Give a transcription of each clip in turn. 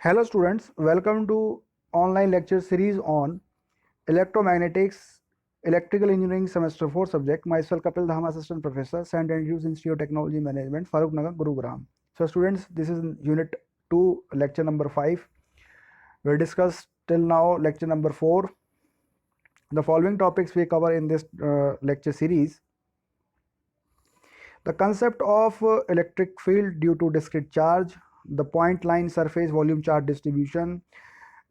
Hello students, welcome to online lecture series on electromagnetics, electrical engineering semester 4 subject. Myself Kapil Dham, assistant professor, St. Andrews Institute of Technology Management, Farooq Nagar, Gurugram. So students, this is unit 2, lecture number 5. We discussed till now lecture number 4. The following topics we cover in this lecture series. The concept of electric field due to discrete charge, the point line surface volume charge distribution.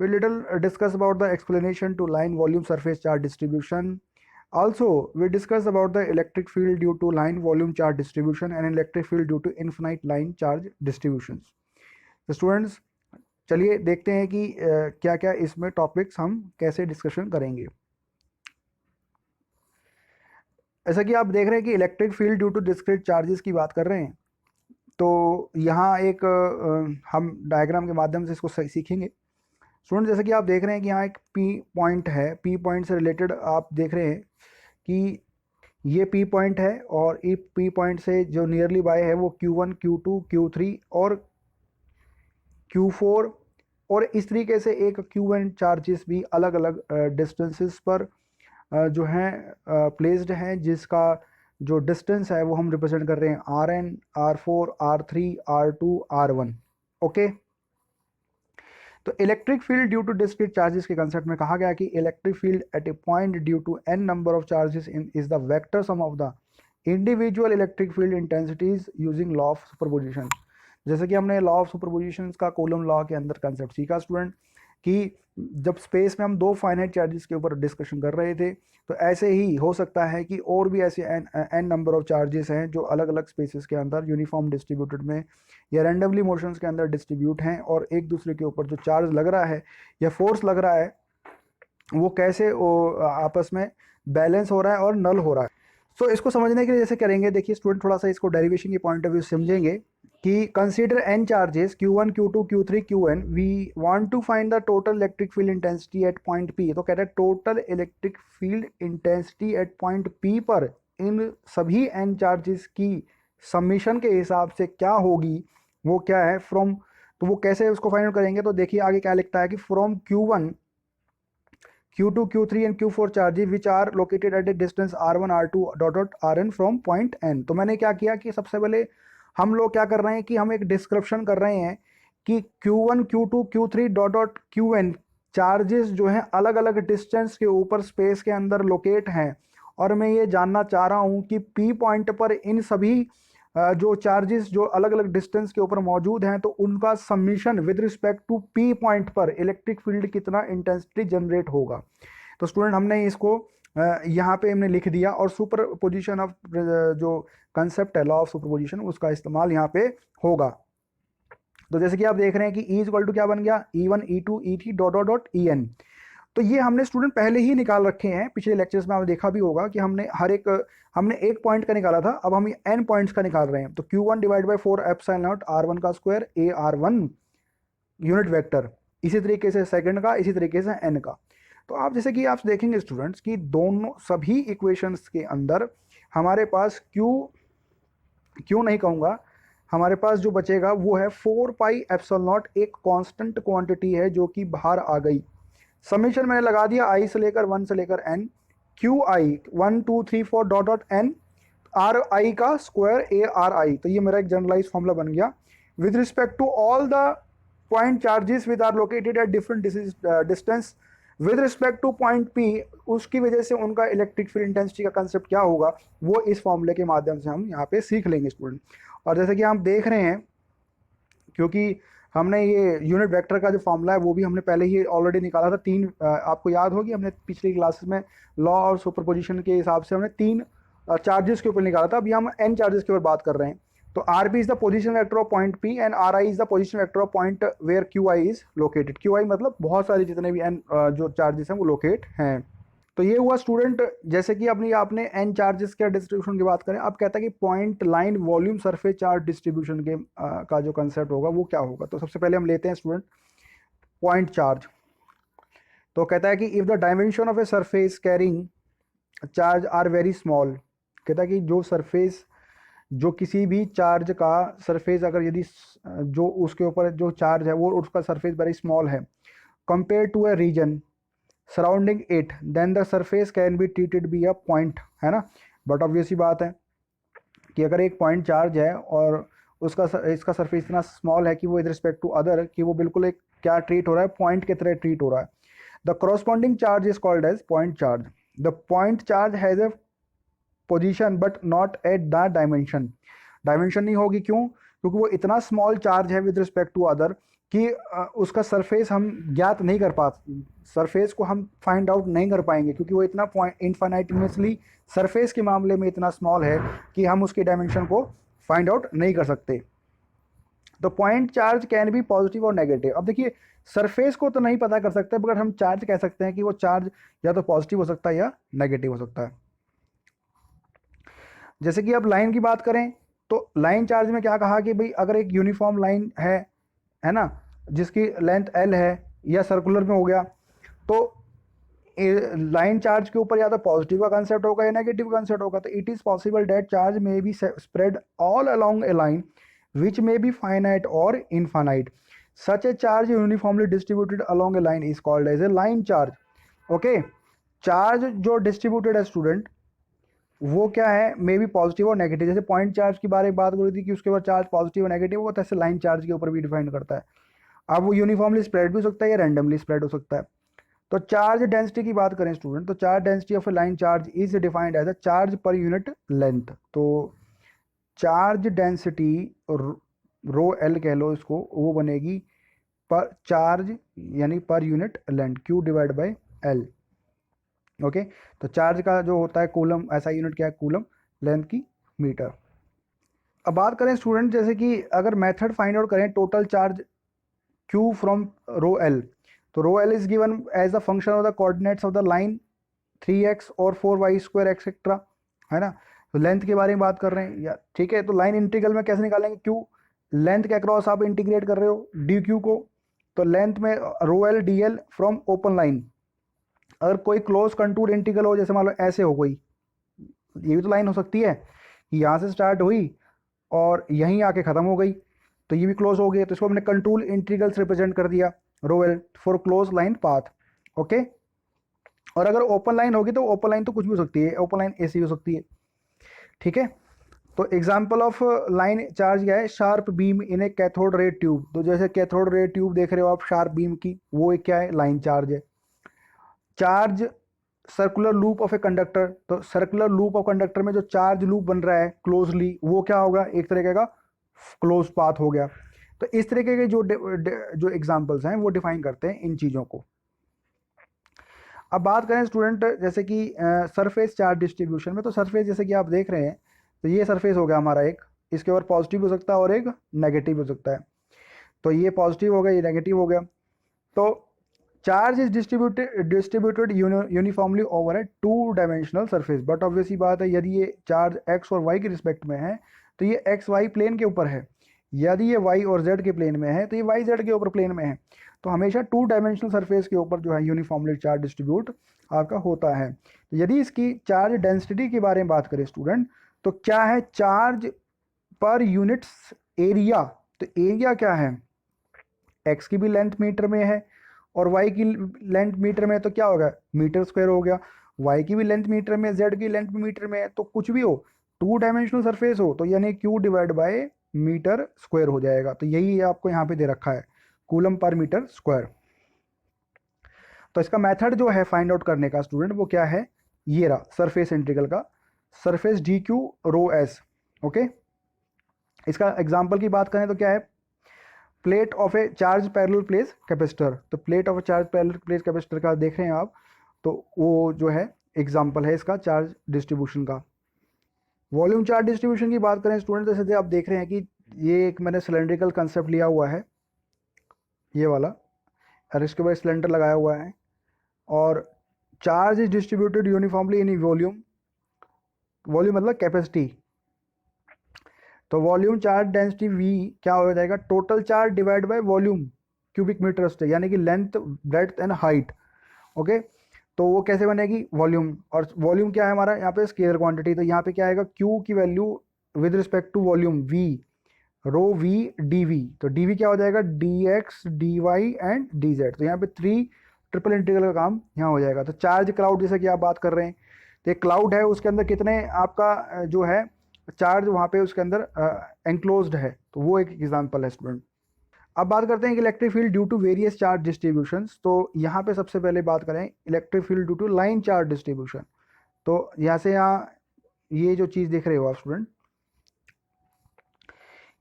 We little discuss about the explanation to line volume surface charge distribution. Also, we discuss about the electric field due to line volume charge distribution and electric field due to infinite line charge distributions. तो students चलिए देखते हैं कि क्या क्या इसमें topics हम कैसे डिस्कशन करेंगे। ऐसा कि आप देख रहे हैं कि electric field due to discrete charges की बात कर रहे हैं, तो यहाँ एक हम डायग्राम के माध्यम से इसको सीखेंगे। स्टूडेंट जैसे कि आप देख रहे हैं कि यहाँ एक पी पॉइंट है, पी पॉइंट से रिलेटेड आप देख रहे हैं कि ये पी पॉइंट है और इस पी पॉइंट से जो नियरली बाय है वो Q1, Q2, Q3 और Q4 और इस तरीके से एक Qn चार्जेस भी अलग अलग डिस्टेंसेस पर जो हैं प्लेस्ड हैं, जिसका जो डिस्टेंस है वो हम रिप्रेजेंट कर रहे हैं Rn, R4, R3, R2, R1। Okay, तो electric field due to discrete charges के कंसेप्ट में कहा गया कि electric field at a point due to n number of charges is the vector sum of the individual electric field intensities using law of superposition. जैसे कि हमने law of superposition का Coulomb law के अंदर कंसेप्ट सीखा student कि जब space में हम दो फाइनाइट चार्जेस के ऊपर डिस्कशन कर रहे थे, तो ऐसे ही हो सकता है कि और भी ऐसे n नंबर ऑफ चार्जेस हैं जो अलग अलग स्पेसेस के अंदर यूनिफॉर्म डिस्ट्रीब्यूटेड में या रैंडमली मोशंस के अंदर डिस्ट्रीब्यूट हैं, और एक दूसरे के ऊपर जो चार्ज लग रहा है या फोर्स लग रहा है वो कैसे आपस में बैलेंस हो रहा है और नल हो रहा है। सो इसको समझने के लिए जैसे करेंगे, देखिए स्टूडेंट थोड़ा सा इसको डेरिवेशन के पॉइंट ऑफ व्यू समझेंगे कि consider n charges Q1, Q2, Q3, Qn, we want to find the total electric field intensity at point P। तो कहते हैं total electric field intensity at point P पर इन सभी n चार्जेस की summation के हिसाब से क्या होगी, वो क्या है फ्रॉम, तो वो कैसे उसको फाइंड आउट करेंगे। तो देखिए आगे क्या लिखता है कि from Q1, Q2, Q3 and Q4 charges which are located at a distance R1, R2 dot Rn from point N। तो मैंने क्या किया कि सबसे पहले हम लोग क्या कर रहे हैं कि हम एक डिस्क्रिप्शन कर रहे हैं कि Q1, Q2, Q3 dot Qn charges जो हैं अलग अलग डिस्टेंस के ऊपर स्पेस के अंदर लोकेट हैं, और मैं ये जानना चाह रहा हूँ कि P पॉइंट पर इन सभी जो चार्जेस जो अलग अलग डिस्टेंस के ऊपर मौजूद हैं, तो उनका summation with respect to P point पर इलेक्ट्रिक फील्ड कितना इंटेंसिटी जनरेट होगा। तो स्टूडेंट हमने इसको यहाँ पे हमने लिख दिया, और सुपर पोजिशन ऑफ जो कंसेप्ट है लॉ ऑफ सुपर पोजिशन उसका इस्तेमाल यहाँ पे होगा। तो जैसे कि आप देख रहे हैं कि E इक्वल टू क्या बन गया, E1, E2, E3 dot En। तो ये हमने स्टूडेंट पहले ही निकाल रखे हैं, पिछले लेक्चर्स में आपने देखा भी होगा कि हमने एक पॉइंट का निकाला था, अब हम n पॉइंट्स का निकाल रहे हैं। तो Q1 divide by 4 epsilon not R1 का स्क्वायर AR1 यूनिट वेक्टर, इसी तरीके से सेकंड का, इसी तरीके से n का। तो आप जैसे कि आप देखेंगे स्टूडेंट्स कि दोनों सभी इक्वेशंस के अंदर हमारे पास क्यों नहीं कहूँगा, हमारे पास जो बचेगा वो है 4 पाई एप्सिलॉन नॉट, एक कांस्टेंट क्वांटिटी है जो कि बाहर आ गई। समीशन मैंने लगा दिया i से लेकर 1 से लेकर n, QI 1 2 3 4 dot n, RI का स्क्वायर ARI। तो ये मेरा एक जनरलाइज फॉर्मूला बन गया with respect to all the point charges with are located at different distance with respect to point P। उसकी वजह से उनका इलेक्ट्रिक फील्ड इंटेंसिटी का कंसेप्ट क्या होगा वो इस फॉर्मूले के माध्यम से हम यहाँ पे सीख लेंगे स्टूडेंट। और जैसे कि हम देख रहे हैं, क्योंकि हमने ये यूनिट वेक्टर का जो फॉर्मूला है वो भी हमने पहले ही ऑलरेडी निकाला था, तीन आपको याद होगी हमने पिछली क्लासेस में लॉ और सुपरपोजिशन के हिसाब से हमने तीन चार्जेस के ऊपर निकाला था। अभी हम n चार्जेस के ऊपर बात कर रहे हैं। तो Rp is the position vector of point P and Ri is the position vector of point where Qi is located. Qi मतलब बहुत सारे जितने भी n जो चार्जेस हैं वो लोकेट हैं। तो ये हुआ स्टूडेंट, जैसे कि आपने n चार्जेस के डिस्ट्रीब्यूशन की बात करें, अब कहता है कि point line volume surface charge distribution के का जो कंसेप्ट होगा वो क्या होगा। तो सबसे पहले हम लेते हैं स्टूडेंट पॉइंट चार्ज। तो कहता है कि if the dimension of a surface carrying charge are very small, कहता है कि जो सरफेस जो किसी भी चार्ज का सरफेस अगर यदि जो उसके ऊपर जो चार्ज है वो उसका सरफेस वेरी स्मॉल है compare to a region surrounding it, then the surface can be treated be a point, है ना। बट ऑब्वियस ही बात है कि अगर एक पॉइंट चार्ज है और इसका सरफेस इतना स्मॉल है कि वो विद रिस्पेक्ट टू अदर कि वो बिल्कुल एक क्या ट्रीट हो रहा है, पॉइंट की तरह ट्रीट हो रहा है। The corresponding charge is called as point charge. The point charge has a position but not at the dimension. Dimension नहीं होगी, क्यों? क्योंकि वो इतना स्मॉल चार्ज है विद रिस्पेक्ट टू अदर कि उसका सरफेस हम ज्ञात नहीं कर पाते, सरफेस को हम फाइंड आउट नहीं कर पाएंगे क्योंकि वो इतना पॉइंट इनफाइनाइटनेसली सरफेस के मामले में इतना स्मॉल है कि हम उसकी डायमेंशन को फाइंड आउट नहीं कर सकते। तो point charge can be positive और नेगेटिव। अब देखिए सरफेस को तो नहीं पता कर सकते मगर हम चार्ज कह सकते हैं कि वो चार्ज या तो पॉजिटिव हो सकता है या नेगेटिव हो सकता है। जैसे कि अब लाइन की बात करें तो लाइन चार्ज में क्या कहा कि भाई अगर एक यूनिफॉर्म लाइन है ना, जिसकी लेंथ एल है या सर्कुलर में हो गया, तो लाइन चार्ज के ऊपर या तो पॉजिटिव का कंसेप्ट होगा या नेगेटिव का कंसेप्ट होगा। तो it is possible that charge may be spread all along a line which may be finite or infinite. Such a charge uniformly distributed along a line is called as a line charge. Okay, charge जो distributed है student वो क्या है, may be positive और negative. जैसे point charge की बारे में बात करी थी कि उसके ऊपर चार्ज पॉजिटिव और नेगेटिव होता है, ऐसे लाइन चार्ज के ऊपर भी डिफाइन करता है। अब वो यूनिफॉर्मली स्प्रेड भी हो सकता है या रैंडमली स्प्रेड हो सकता है। तो चार्ज डेंसिटी की बात करें स्टूडेंट, तो charge density of a line charge is defined as a charge per unit length. तो चार्ज डेंसिटी रो एल कह लो इसको, वो बनेगी पर चार्ज यानी per unit length Q divide by L. Okay, तो चार्ज का जो होता है कूलम, ऐसा यूनिट क्या है कूलम, लेंथ की मीटर। अब बात करें स्टूडेंट जैसे कि अगर मेथड फाइंड आउट करें total charge Q from rho L, तो rho L is given as the function of the coordinates of the line 3x और 4y² एक्सेट्रा, है ना। तो लेंथ के बारे में बात कर रहे हैं या ठीक है, तो लाइन इंटीग्रल में कैसे निकालेंगे, क्यू लेंथ के अक्रॉस आप इंटीग्रेट कर रहे हो डी क्यू को, तो लेंथ में रो L D L from open line. अगर कोई क्लोज कंटूर इंटीग्रल हो, जैसे मान लो ऐसे हो गई, ये भी तो लाइन हो सकती है, यहाँ से स्टार्ट हुई और यहीं आके ख़त्म हो गई, तो ये भी क्लोज हो गई, तो इसको हमने कंट्रोल इंटीग्रल से रिप्रेजेंट कर दिया rho L for close line path. Okay, और अगर ओपन लाइन होगी तो ओपन लाइन तो कुछ भी हो सकती है, ओपन लाइन ऐसी हो सकती है, ठीक है। तो एग्जाम्पल ऑफ लाइन चार्ज क्या है, शार्प बीम इन ए कैथोड रे ट्यूब। तो जैसे कैथोड रे ट्यूब देख रहे हो आप शार्प बीम की, वो एक क्या है, लाइन चार्ज है। Charge circular loop of a conductor, तो सर्कुलर लूप ऑफ कंडक्टर में जो चार्ज लूप बन रहा है क्लोजली, वो क्या होगा, एक तरीके का क्लोज पाथ हो गया। तो इस तरीके के जो एग्जाम्पल्स हैं वो डिफाइन करते हैं इन चीज़ों को। अब बात करें स्टूडेंट जैसे कि सरफेस चार्ज डिस्ट्रीब्यूशन में, तो सरफेस जैसे कि आप देख रहे हैं, तो ये सरफेस हो गया हमारा एक, इसके ऊपर पॉजिटिव हो सकता है और एक नेगेटिव हो सकता है। तो ये पॉजिटिव हो गया, ये नेगेटिव हो गया। तो charge is distributed uniformly over A 2 dimensional surface. But obviously बात है, यदि ये चार्ज एक्स और वाई के रिस्पेक्ट में है तो ये एक्स वाई प्लेन के ऊपर है, यदि ये वाई और जेड के प्लेन में है तो ये वाई जेड के ऊपर प्लेन में है। तो हमेशा 2 डायमेंशनल सरफेस के ऊपर जो है यूनिफॉर्मली चार्ज डिस्ट्रीब्यूट आपका होता है। तो यदि इसकी चार्ज डेंसिटी के बारे में बात करें स्टूडेंट, तो क्या है, चार्ज पर यूनिट्स एरिया। तो एरिया क्या है, एक्स की भी लेंथ मीटर में है और वाई की लेंथ मीटर में है, तो क्या होगा, मीटर स्क्वायर हो गया। वाई की भी लेंथ मीटर में, जेड की लेंथ मीटर में है, तो कुछ भी हो 2 डायमेंशनल सरफेस हो तो यानी Q divide by metre square हो जाएगा। तो यही आपको यहाँ पे दे रखा है, कूलम पर मीटर स्क्वायर। तो इसका मेथड जो है फाइंड आउट करने का स्टूडेंट, वो क्या है, ये रहा सरफेस इंटीग्रल का, surface D Q rho S. Okay, इसका एग्जाम्पल की बात करें तो क्या है, plate of a charge parallel place capacitor. तो plate of a charge parallel place capacitor का देख रहे हैं आप, तो वो जो है एग्जाम्पल है इसका चार्ज डिस्ट्रीब्यूशन का। वॉल्यूम चार्ज डिस्ट्रीब्यूशन की बात करें स्टूडेंट, जैसे आप देख रहे हैं कि ये एक मैंने सिलेंड्रिकल कंसेप्ट लिया हुआ है, ये वाला, और इसके ऊपर सिलेंडर लगाया हुआ है, और charge is distributed uniformly in volume. Volume मतलब कैपेसिटी, तो वॉल्यूम चार्ज डेंसिटी V क्या हो जाएगा, total charge divide by volume cubic metre square, यानी कि length breadth and height. Okay, तो वो कैसे बनेगी, वॉल्यूम, और वॉल्यूम क्या है हमारा यहाँ पे स्केलर क्वांटिटी, तो यहाँ पे क्या आएगा, Q की value with respect to volume v, rho v dv। तो dv क्या हो जाएगा, dx dy एंड dz। तो यहाँ पे 3 ट्रिपल इंटीग्रल का काम यहाँ हो जाएगा। तो चार्ज क्लाउड जैसे कि आप बात कर रहे हैं, तो एक क्लाउड है, उसके अंदर कितने आपका जो है चार्ज वहाँ पे उसके अंदर एंक्लोज्ड है, तो वो एक एग्जांपल है स्टूडेंट। अब बात करते हैं कि electric field due to various charge distributions. तो यहाँ पे सबसे पहले बात करें electric field due to line charge distribution. तो यहाँ से यहाँ ये जो चीज़ देख रहे हो आप स्टूडेंट,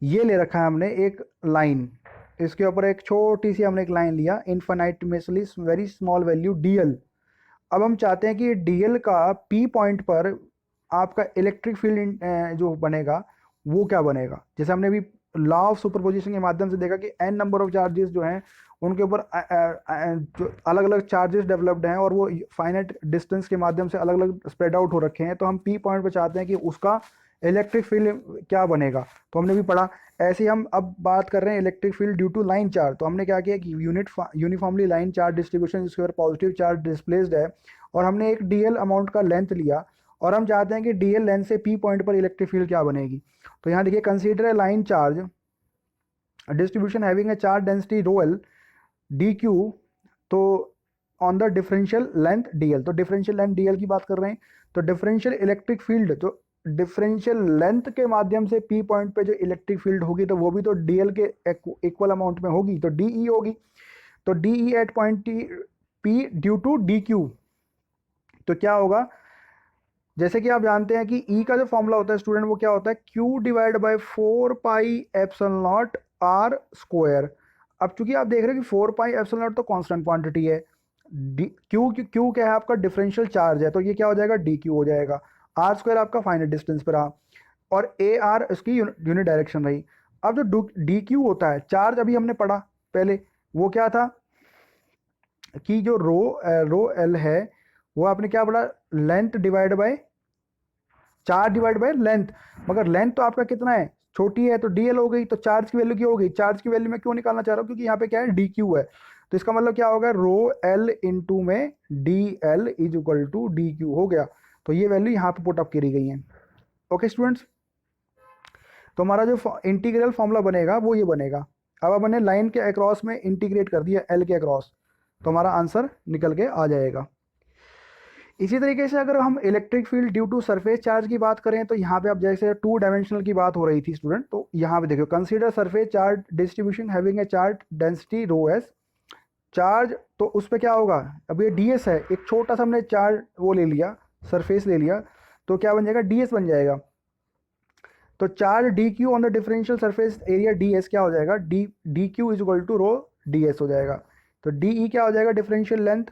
ये ले रखा है हमने एक लाइन, इसके ऊपर एक छोटी सी हमने एक लाइन लिया, इनफाइनाइटमेसली वेरी स्मॉल वैल्यू dl। अब हम चाहते हैं कि dl का p पॉइंट पर आपका इलेक्ट्रिक फील्ड जो बनेगा वो क्या बनेगा। जैसे हमने अभी लॉ ऑफ सुपरपोजिशन के माध्यम से देखा कि n नंबर ऑफ चार्जेस जो हैं उनके ऊपर जो अलग अलग चार्जेस डेवलप्ड हैं और वो फाइनाइट डिस्टेंस के माध्यम से अलग अलग स्प्रेड आउट हो रखे हैं। तो हम p पॉइंट पर चाहते हैं कि उसका इलेक्ट्रिक फील्ड क्या बनेगा, तो हमने भी पढ़ा। ऐसे ही हम अब बात कर रहे हैं electric field due to line charge. तो हमने क्या किया कि यूनिफॉर्मली लाइन चार्ज डिस्ट्रीब्यूशन जिसके ऊपर पॉजिटिव चार्ज डिस्प्लेस्ड है, और हमने एक dl अमाउंट का लेंथ लिया और हम चाहते हैं कि dl लेंथ से p पॉइंट पर इलेक्ट्रिक फील्ड क्या बनेगी। तो यहाँ देखिए, consider a line charge distribution having a charge density rho L dq, तो on the differential length dl। तो डिफरेंशियल लेंथ dl की बात कर रहे हैं, तो डिफरेंशियल इलेक्ट्रिक फील्ड जो डिफरेंशियल लेंथ के माध्यम से p पॉइंट पे जो इलेक्ट्रिक फील्ड होगी तो वो भी तो dl के इक्वल अमाउंट में होगी, तो de होगी। तो de at point p due to dq, तो क्या होगा, जैसे कि आप जानते हैं कि E का जो फॉर्मूला होता है स्टूडेंट वो क्या होता है, Q divide by 4 pi epsilon naught R square. अब चूंकि आप देख रहे हैं कि 4 पाई एप्सिलॉन नॉट तो कांस्टेंट क्वांटिटी है, Q क्या है आपका डिफरेंशियल चार्ज है, तो ये क्या हो जाएगा dq हो जाएगा। R स्क्वायर आपका फाइनाइट डिस्टेंस पर रहा और AR इसकी यूनिट डायरेक्शन रही। अब जो dq होता है चार्ज, अभी हमने पढ़ा पहले, वो क्या था कि जो रो एल है वो आपने क्या पढ़ा, length divide by charge divide by length. मगर लेंथ तो आपका कितना है, छोटी है, तो dl हो गई। तो चार्ज की वैल्यू क्या हो गई, चार्ज की वैल्यू मैं क्यों निकालना चाह रहा हूँ, क्योंकि यहाँ पे क्या है dq है। तो इसका मतलब क्या होगा, रो एल इंटू में dl is equal to dq हो गया। तो ये वैल्यू यहाँ पे पुट अप करी गई है। ओके स्टूडेंट्स, तो हमारा जो इंटीग्रल फॉर्मूला बनेगा वो ये बनेगा। अब हमने लाइन के अक्रॉस में इंटीग्रेट कर दिया एल के अक्रॉस, तो हमारा आंसर निकल के आ जाएगा। इसी तरीके से अगर हम electric field due to surface charge की बात करें, तो यहाँ पे अब जैसे 2 डायमेंशनल की बात हो रही थी स्टूडेंट, तो यहाँ पे देखो, consider surface charge distribution having a charge density rho S charge. तो उस पर क्या होगा, अब ये ds है, एक छोटा सा हमने चार्ज वो ले लिया, सरफेस ले लिया, तो क्या बन जाएगा, ds बन जाएगा। तो चार्ज dq on the differential surface area ds क्या हो जाएगा, dq is equal to rho ds हो जाएगा। तो de क्या हो जाएगा, डिफरेंशियल लेंथ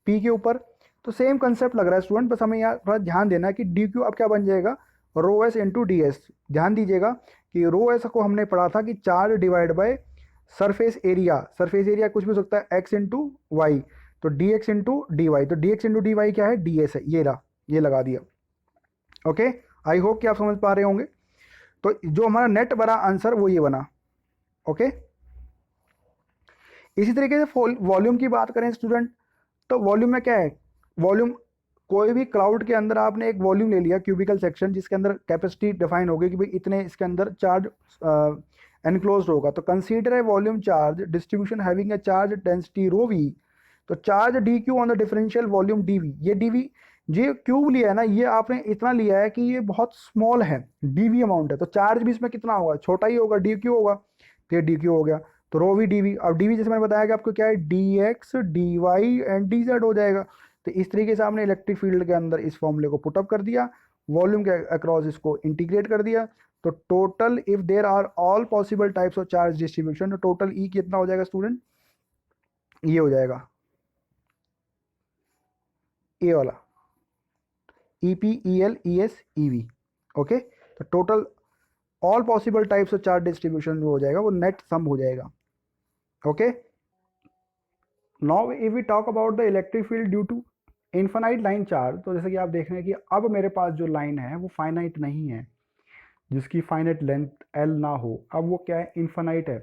p के ऊपर। तो सेम कंसेप्ट लग रहा है स्टूडेंट, बस हमें यहाँ थोड़ा ध्यान देना है कि dq अब क्या बन जाएगा, rho S into D S. ध्यान दीजिएगा कि रो एस को हमने पढ़ा था कि charge divide by surface area, surface area कुछ भी हो सकता है x इंटू वाई, तो D X into D Y. तो D X into D Y क्या है, डी एस है, ये रहा, ये लगा दिया। ओके, आई होप कि आप समझ पा रहे होंगे। तो जो हमारा नेट बना आंसर वो ये बना। ओके, इसी तरीके से वॉल्यूम की बात करें स्टूडेंट, तो वॉल्यूम में क्या है, वॉल्यूम कोई भी क्लाउड के अंदर आपने एक वॉल्यूम ले लिया, क्यूबिकल सेक्शन, जिसके अंदर कैपेसिटी डिफाइन होगी कि भाई इतने इसके अंदर चार्ज एनक्लोज्ड होगा। तो consider a volume charge distribution having a charge density rho V. तो charge D Q on the differential volume D V, ये डी वी जो क्यूब लिया है ना, ये आपने इतना लिया है कि ये बहुत स्मॉल है, डी वी अमाउंट है, तो चार्ज भी इसमें कितना होगा, छोटा ही होगा, डी क्यू होगा। तो ये डी क्यू हो गया, तो रो वी डी वी। अब डी वी जैसे मैंने बताया कि आपको क्या है, D X D Y and D Z हो जाएगा। तो इस तरीके से आपने इलेक्ट्रिक फील्ड के अंदर इस फॉर्मूले को पुटअप कर दिया, वॉल्यूम के अक्रॉस इसको इंटीग्रेट कर दिया। तो total if there are all possible types of charge distribution, तो टोटल ई कितना हो जाएगा स्टूडेंट, ये हो जाएगा ए वाला, E P E L E S E V. Okay, तो total all possible types of charge distribution जो हो जाएगा वो नेट सम हो जाएगा। Okay, now if we talk about the electric field due to infinite line charge, तो जैसे कि आप देख रहे हैं कि अब मेरे पास जो लाइन है वो फाइनाइट नहीं है, जिसकी फाइनाइट लेंथ एल ना हो, अब वो क्या है, इनफाइनाइट है।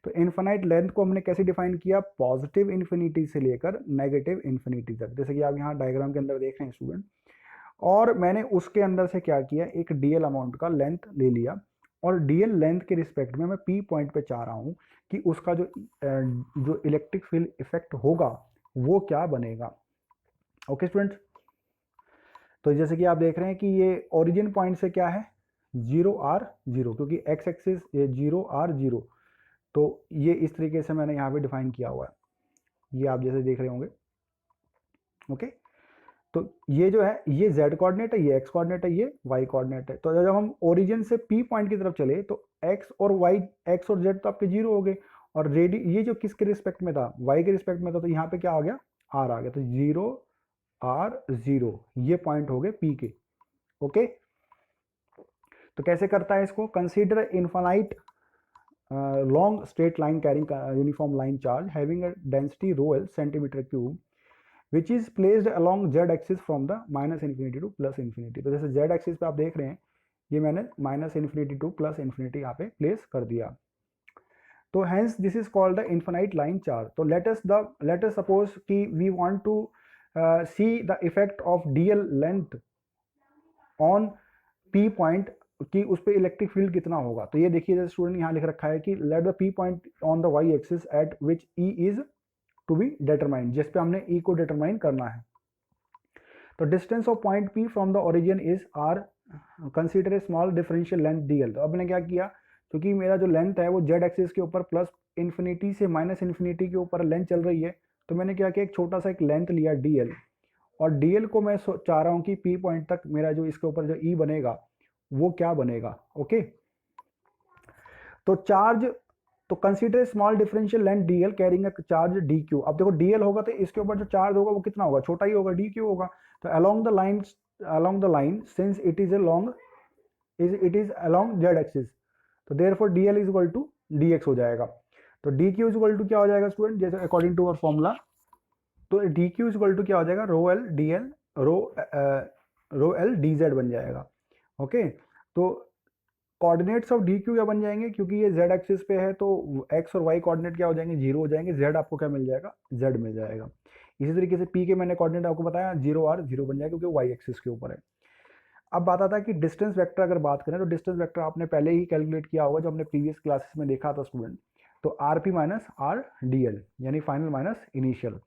तो इनफाइनाइट लेंथ को हमने कैसे डिफाइन किया, पॉजिटिव इन्फिनिटी से लेकर नेगेटिव इन्फिनिटी तक, जैसे कि आप यहाँ डायग्राम के अंदर देख रहे हैं स्टूडेंट। और मैंने उसके अंदर से क्या किया, एक डीएल अमाउंट का लेंथ ले लिया, और डीएल लेंथ के रिस्पेक्ट में मैं पी पॉइंट पे चाह रहा हूँ कि उसका जो इलेक्ट्रिक फील्ड इफेक्ट होगा वो क्या बनेगा। ओके स्टूडेंट्स, तो जैसे कि आप देख रहे हैं कि ये ओरिजिन पॉइंट से क्या है, 0r0, क्योंकि एक्स एक्सिस ये 0r0, तो ये इस तरीके से मैंने यहाँ पे डिफाइन किया हुआ है, ये आप जैसे देख रहे होंगे। ओके, तो ये जो है ये z कोऑर्डिनेट है, ये x कोऑर्डिनेट है, ये y कोऑर्डिनेट है। तो जब हम ओरिजिन से p पॉइंट की तरफ चले तो x और y, x और z तो आपके जीरो हो गए, और रेडी ये जो किसके रिस्पेक्ट में था, y के रिस्पेक्ट में था, तो यहाँ पे क्या आ गया, r आ गया, तो 0r0 ये पॉइंट हो गए p के। ओके, तो कैसे करता है इसको, consider infinite long straight line carrying uniform line charge having a density rho L centimetre cube which is placed along Z axis from the minus infinity to plus infinity. तो जैसे Z axis पे आप देख रहे हैं, ये मैंने minus infinity to plus infinity यहाँ पे प्लेस कर दिया। तो hence this is called the infinite line charge. तो लेट अस सपोज कि we want to see the effect of DL length on P point, कि उस पर इलेक्ट्रिक फील्ड कितना होगा। तो ये देखिए जैसे स्टूडेंट यहाँ लिख रखा है कि let the P point on the Y axis at which E is to be determined, जिस पे हमने ई को डिटरमाइन करना है। तो distance of point P from the origin is R, consider a small differential length DL. तो अब मैंने क्या किया, क्योंकि मेरा जो लेंथ है वो जेड एक्सिस के ऊपर प्लस इन्फिनिटी से माइनस इन्फिनिटी के ऊपर लेंथ चल रही है, तो मैंने क्या किया, एक छोटा सा एक लेंथ लिया डीएल, और डीएल को मैं चाह रहा हूँ कि पी पॉइंट तक मेरा जो इसके ऊपर जो ई बनेगा वो क्या बनेगा। ओके, तो चार्ज, तो consider small differential length DL carrying a charge D Q. अब देखो डीएल होगा तो इसके ऊपर जो चार्ज होगा वो कितना होगा, छोटा ही होगा, डी क्यू होगा। तो along the line since it is along Z axis, तो therefore DL is equal to DX हो जाएगा। तो D Q is equal to क्या हो जाएगा स्टूडेंट, जैसे अकॉर्डिंग टू अवर फॉर्मूला, तो D Q is equal to क्या हो जाएगा, rho L D L rho L D Z बन जाएगा। ओके, तो कोऑर्डिनेट्स ऑफ डी क्यू क्या बन जाएंगे, क्योंकि ये जेड एक्सिस पे है तो एक्स और वाई कोऑर्डिनेट क्या हो जाएंगे, जीरो हो जाएंगे, जेड आपको क्या मिल जाएगा, जेड मिल जाएगा। इसी तरीके से पी के मैंने कोऑर्डिनेट आपको बताया 0r0 बन जाएगा, क्योंकि वाई एक्सिस के ऊपर है। अब बात आता है कि डिस्टेंस वेक्टर अगर बात करें तो डिस्टेंस वेक्टर आपने पहले ही कैलकुलेट किया होगा, जो हमने प्रीवियस क्लासेस में देखा था स्टूडेंट। तो R P minus R D L यानी फाइनल माइनस इनिशियल।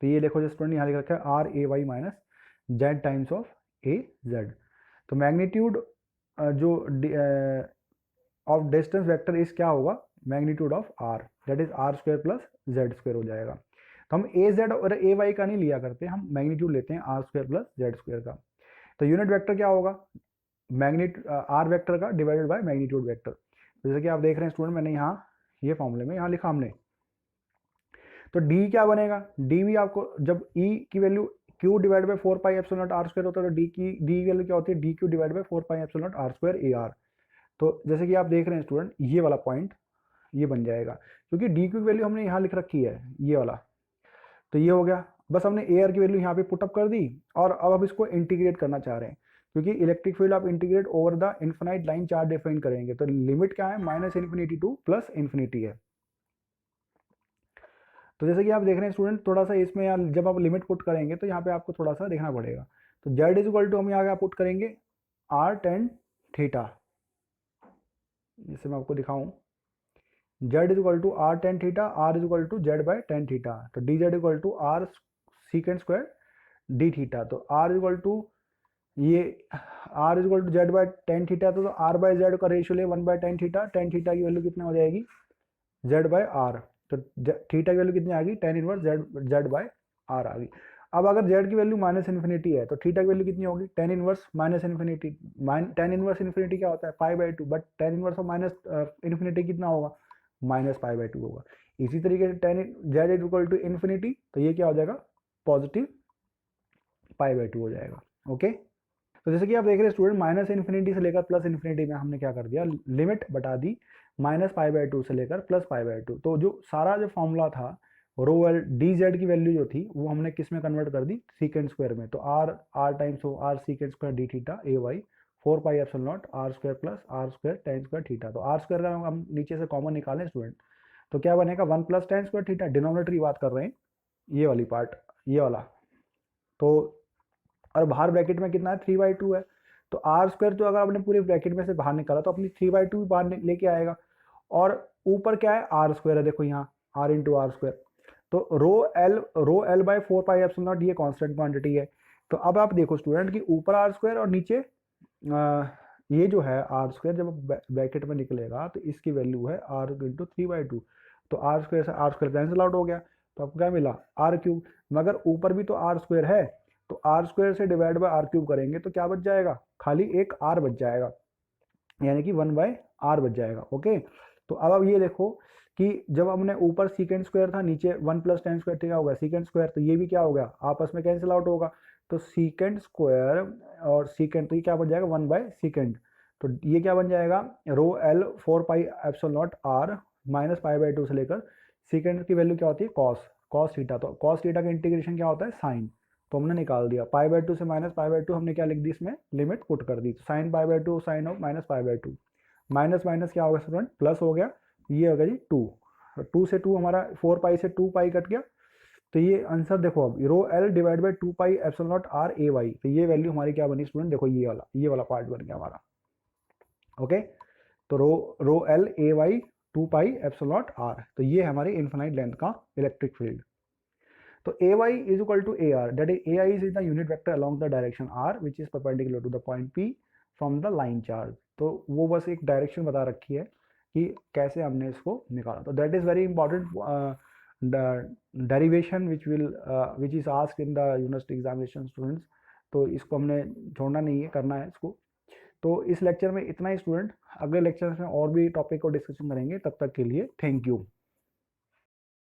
तो ये देखो जो स्टूडेंट यहाँ लिख रखा है R A Y minus Z times of A Z. तो मैग्नीट्यूड जो ऑफ डिस्टेंस वेक्टर इस क्या होगा, magnitude of R, that is R square plus Z square हो जाएगा। तो हम ए जेड और ए वाई का नहीं लिया करते, हम मैग्नीट्यूड लेते हैं R square plus Z square का। तो यूनिट वेक्टर क्या होगा, आर वेक्टर का डिवाइडेड बाय मैग्नीट्यूड वेक्टर। जैसे कि आप देख रहे हैं स्टूडेंट, मैंने यहाँ ये फॉर्मूले में यहाँ लिखा हमने, तो डी क्या बनेगा, डी भी आपको जब ई की value Q divide by 4 pi epsilon naught R square होता है, तो डी की वैल्यू क्या होती है, D Q divide by 4 pi epsilon naught R square A R. तो जैसे कि आप देख रहे हैं स्टूडेंट, ये वाला पॉइंट ये बन जाएगा, क्योंकि डी क्यू की वैल्यू हमने यहाँ लिख रखी है ये वाला, तो ये हो गया। बस हमने ए आर की वैल्यू यहाँ पे पुटअप कर दी, और अब आप इसको इंटीग्रेट करना चाह रहे हैं, क्योंकि इलेक्ट्रिक फील्ड आप integrate over the infinite line charge define करेंगे, तो लिमिट क्या है, minus infinity to plus infinity है। तो जैसे कि आप देख रहे हैं स्टूडेंट, थोड़ा सा इसमें यार जब आप लिमिट पुट करेंगे तो यहाँ पे आपको थोड़ा सा देखना पड़ेगा। तो जेड इज इक्वल टू हम यहाँ पुट करेंगे आर टेन थीटा, जैसे मैं आपको दिखाऊं, Z is equal to R tan theta, R is equal to Z by tan theta, तो D Z equal to R secant square D theta. तो R is equal to ये R is equal to Z by tan theta, तो R by Z का ratio ले 1/10 theta, tan theta की value कितनी हो जाएगी, जेड बाई आर। तो थीटा की वैल्यू कितनी आ गई, tan inverse Z by are आ गई। अब अगर जेड की वैल्यू माइनस इन्फिनिटी है तो थीटा की वैल्यू कितनी होगी, tan inverse minus infinity. Tan inverse infinity क्या होता है, pi by two, but tan inverse of minus infinity कितना होगा, माइनस पाई बाई टू होगा। इसी तरीके से tan Z is equal to infinity, तो ये क्या हो जाएगा, पॉजिटिव पाई बाई टू हो जाएगा। ओके, तो जैसे कि आप देख रहे हैं स्टूडेंट, माइनस इन्फिनिटी से लेकर प्लस इन्फिनिटी में हमने क्या कर दिया, लिमिट बता दी माइनस पाई बाई टू से लेकर प्लस पाई बाई टू। तो जो सारा जो फॉर्मूला था रो एल डी जेड की वैल्यू जो थी वो हमने किस में कन्वर्ट कर दी, सीकेंड स्क्वायर में। तो आर टाइम्स हो R secant square D theta A Y 4 pi epsilon naught R square plus R square tan square theta. तो आर स्क्वायर का हम नीचे से कॉमन निकालें स्टूडेंट, तो क्या बनेगा 1 plus ten square theta, denominator की बात कर रहे हैं, ये वाली पार्ट, ये वाला। तो और बाहर ब्रैकेट में कितना है 3/2 है, तो आर स्क्वायर तो अगर आपने पूरे ब्रैकेट में से बाहर निकाला तो अपनी 3/2 भी बाहर लेके आएगा, और ऊपर क्या है आर स्क्वायर है, देखो यहाँ आर इंटू आर स्क्वायर, तो rho L by 4 pi epsilon not ये कांस्टेंट क्वांटिटी है। तो अब आप देखो स्टूडेंट कि ऊपर आर स्क्वायर और नीचे ये जो है आर स्क्वायर जब ब्रैकेट में निकलेगा तो इसकी वैल्यू है आर इंटू 3/2, तो आर स्क्वायर से आर स्क्वायर कैंसिल आउट हो गया, तो आपको क्या मिला आर क्यूब, मगर ऊपर भी तो आर स्क्वायर है, तो आर स्क्वायर से डिवाइड बाय आर क्यूब करेंगे तो क्या बच जाएगा, खाली एक आर बच जाएगा, यानी कि 1/r बच जाएगा। ओके, तो अब आप ये देखो कि जब हमने ऊपर सीकेंड स्क्वायर था, नीचे 1 + tan स्क्वायर क्या होगा सीकेंड स्क्वायर, तो ये भी क्या हो गया आपस में कैंसिल आउट होगा, तो सीकेंड स्क्वायर और सीकेंड, तो ये क्या बन जाएगा 1/सीकेंड, तो ये क्या बन जाएगा rho L 4 pi epsilon naught r minus पाई/2 से लेकर सीकेंड की वैल्यू क्या होती है कॉस थीटा, तो कॉस थीटा का इंटीग्रेशन क्या होता है साइन, तो हमने निकाल दिया पाई/2 से माइनस पाई/2, हमने क्या लिख दी इसमें लिमिट पुट कर दी, तो साइन पाई/2 साइन ऑफ माइनस पाई/2, माइनस माइनस क्या होगा स्टूडेंट प्लस हो गया, ये होगा जी 2, 2 से 2 हमारा 4 पाई से 2 पाई कट गया, तो ये आंसर देखो अब rho L divide by 2 pi epsilon naught r A Y, तो ये वैल्यू हमारी क्या बनी स्टूडेंट, देखो ये वाला पार्ट बन गया हमारा। ओके, तो rho L A Y 2 pi epsilon naught r, तो ये हमारी इन्फिनाइट लेंथ का इलेक्ट्रिक फील्ड। तो ay is equal to ar, that is ai is the unit vector along the direction r which is perpendicular to the point p from the line charge, तो वो बस एक direction बता रखी है कि कैसे हमने इसको निकाला, तो that is very important derivation which is asked in the university examination students, तो इसको हमने छोड़ना नहीं है, करना है इसको। तो इस लेक्चर में इतना ही स्टूडेंट, अगले लेक्चर में और भी टॉपिक को डिस्कशन करेंगे, तब तक के लिए थैंक यू।